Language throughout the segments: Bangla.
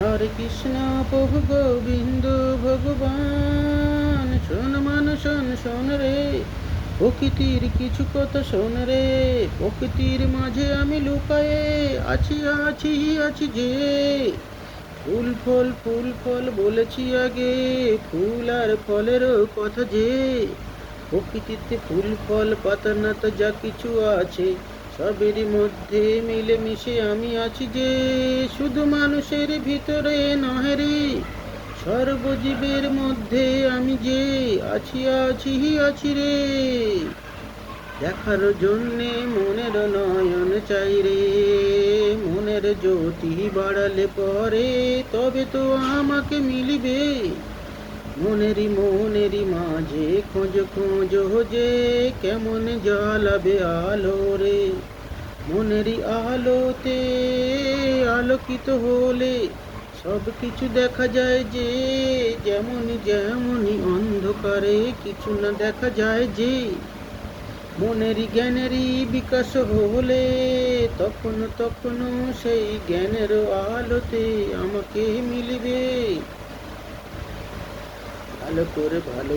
হরে কৃষ্ণ প্রভু গোবিন্দ ভগবান, শোন মান শোন শোন রে, প্রকৃতির কিছু কথা শোন রে। প্রকৃতির মাঝে আমি লুকায়ে আছি আছি আছি যে, ফুল ফল বলেছি আগে, ফুল আর ফলেরও কথা যে। প্রকৃতিতে ফুল ফল পাতা নাতা যা কিছু আছে, সবেরই মধ্যে মিলেমিশে আমি আছি যে। শুধু মানুষের ভিতরে নহে রে, সর্বজীবের মধ্যে আমি যে আছি আছি আছি রে। দেখার জন্যে মনের নয়ন চাই রে, মনের জ্যোতি বাড়ালে পরে তবে তো আমাকে মিলিবে। মনেরই মাঝে খোঁজ খোঁজ যে, কেমন জ্বালাবে আলো রে। মনেরই আলোতে আলোকিত হলে সব কিছু দেখা যায় যে, যেমনই যেমনই অন্ধকারে কিছু না দেখা যায় যে। মনেরই জ্ঞানেরই বিকাশ হলে তখন তখন সেই জ্ঞানের আলোতে আমাকে মিলিবে। ভালো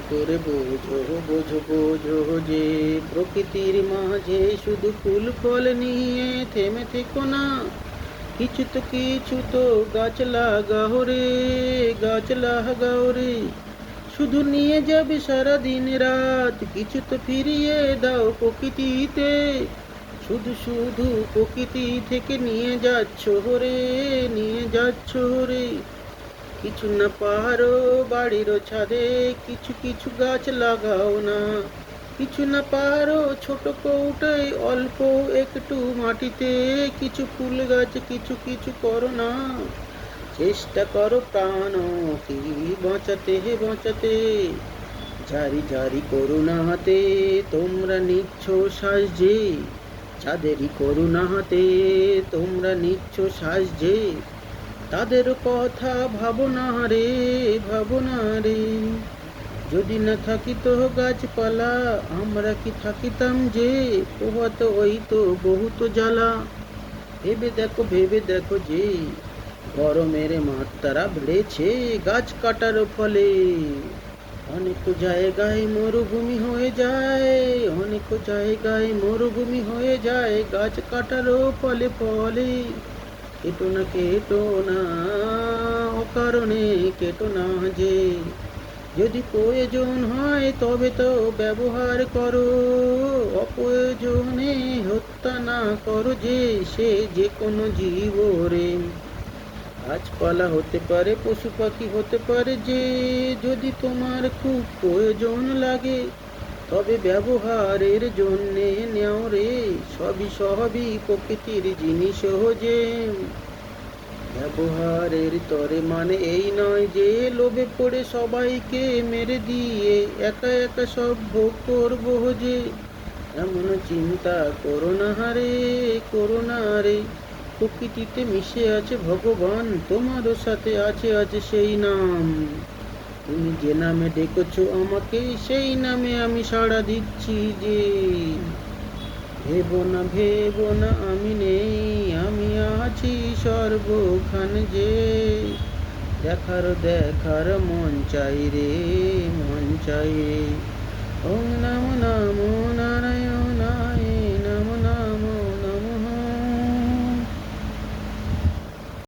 করে বোঝো বোঝো বোঝো যে, প্রকৃতির মাঝে শুধু ফুল ফল নিয়ে থেমে থেকো না। কিছু তো গাছ লাগাও রে, গাছ লাগাও রে। শুধু নিয়ে যাবে সারা দিন রাত, কিছু তো ফিরিয়ে দাও প্রকৃতিতে। শুধু শুধু প্রকৃতি থেকে নিয়ে যাচ্ছ রে, নিয়ে যাচ্ছ রে। কিছু না পারো বাড়ির ছাদে, কিছু কিছু গাছ লাগাও না। কিছু না পারো ছোট কৌটায় অল্প একটু মাটিতে, কিছু ফুল গাছ কিছু কিছু করো না। চেষ্টা করো প্রাণ কি বাঁচাতে বাঁচাতে। জারি জারি করুণা হাতে তোমরা নিচ্ছ শ্বাস যে, যাদেরই করুণা হাতে তোমরা নিচ্ছ শ্বাস যে, তাদের কথা ভাবনা রে, ভাবনা রে। যদি না থাকিত গাছপালা, আমরা কি থাকিতাম যে। পোহাত ওই তো বহুত জ্বালা। ভেবে দেখো যে, গরমের মাত্রা বেড়েছে গাছ কাটার ফলে। অনেক জায়গায় মরুভূমি হয়ে যায়, অনেক জায়গায় মরুভূমি হয়ে যায় গাছ কাটারও ফলে ফলে। কেটো না অকারণে কেটো না যে, যদি প্রয়োজন হয় তবে তো ব্যবহার করো। অপ্রয়োজনে হত্যা না করো যে, সে যে কোনো জীব রে। গাছপালা হতে পারে, পশু পাখি হতে পারে যে, যদি তোমার খুব প্রয়োজন লাগে তবে ব্যবহারের জন্যে নেও রে। সবই প্রকৃতির জিনিস যে। ব্যবহারের তরে মানে এই নয় যে, লোভে পড়ে সবাইকে মেরে দিয়ে একা একা সব ভোগ করবো যে। এমন চিন্তা করো না রে, করো না রে। প্রকৃতিতে মিশে আছে ভগবান, তোমারও সাথে আছে সেই নাম। তুমি যে নামে ডেকেছো আমাকে, সেই নামে আমি সাড়া দিচ্ছি যে। ভেবো না আমি নেই, আমি আছি সর্বখানে যে। দেখার মন চাই রে, মন চাই রে। ওম নমো নারায়ণ।